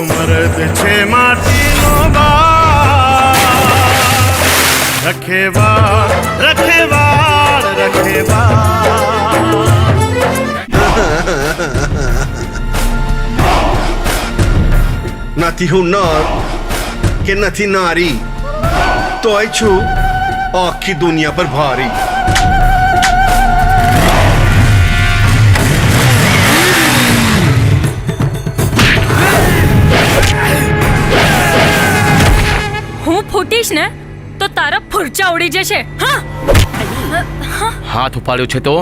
મરદ છે માટીનો બાળ, રખેવાળ રખેવાળ રખેવાળ. નથી હું નર કે નથી નારી, તોય છું આખી દુનિયા પર ભારી. હું ફૂટીશ ને તો તારા ફૂરચા ઉડી જશે. હાથ ઉપાડ્યો છે તો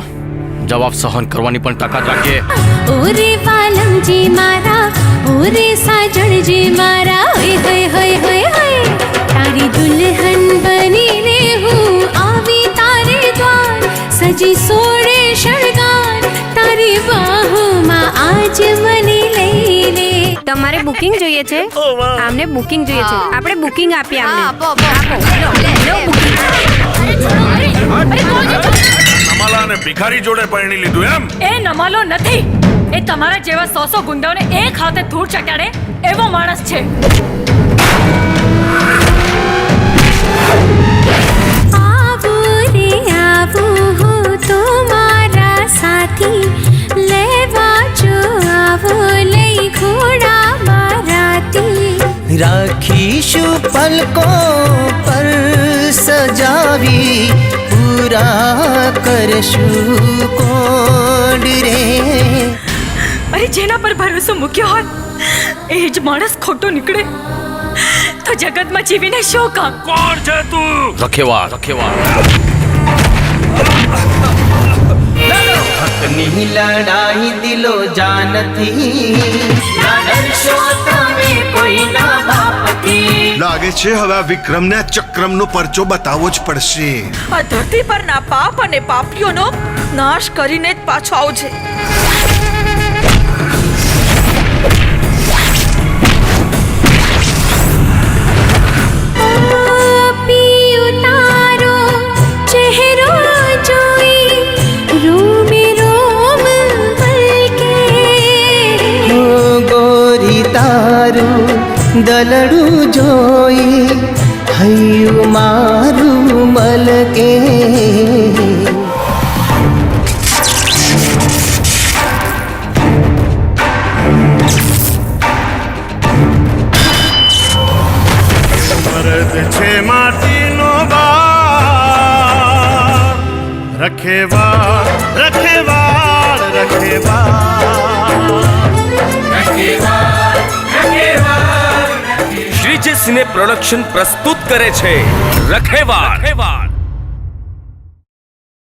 જવાબ સહન કરવાની પણ તાકાત રાખીએ. ઓરે વાલમજી મારા, ઓરે સાજણજી મારા, હોય હોય હોય હોય હોય. તારી દુલ્હન બનીને હું આવી તારે દ્વાર, સજી સોળે શણગાર, તારી બાહોમાં આજ મને લઈને. તમારે બુકિંગ જોઈએ છે? આમને બુકિંગ જોઈએ છે. આપણે બુકિંગ આપીએ આમને. નમાલાને ભિખારી જોડે પરણી લીધું એમ? એ નમાલો નથી, એ તમારા જેવા 100 ગુંડાઓને એક હાથે ધૂળ ચટાડે એવો માણસ છે. આવું રે આવું હું તો મારા સાથી, લેવા જો આવો લઈ ઘોડા મારાથી. રાખીશું પલકો પર સજાવી, પૂરા કરશું કોડ રે. અરે જેના પર ભરોસો મૂક્યો હોત એ જ માણસ ખોટો નીકળે તો જગતમાં જીવીને શું કામ? કોણ છે તું? રખેવાળ રખેવાળ. હકની લડાઈ દિલો જાનથી, ના ડરશો તમે કોઈના બાપથી. લાગે છે હવે આ વિક્રમને આ ચક્રમનો પરચો બતાવવો જ પડશે. આ ધરતી પરના પાપ અને પાપીઓનો નાશ કરીને જ પાછો આવજે. પિયું તારો ચહેરો જોઈ, રોમે રોમ હલકે. હો ગોરી તારું દલડું જોઈ, હૈયું મારું મલકે. મરદ છે માટીનો બાળ, રખેવાળ રખેવાળ રખેવાળ. શ્રીજી સિને પ્રોડક્શન પ્રસ્તુત કરે છે રખેવાળ.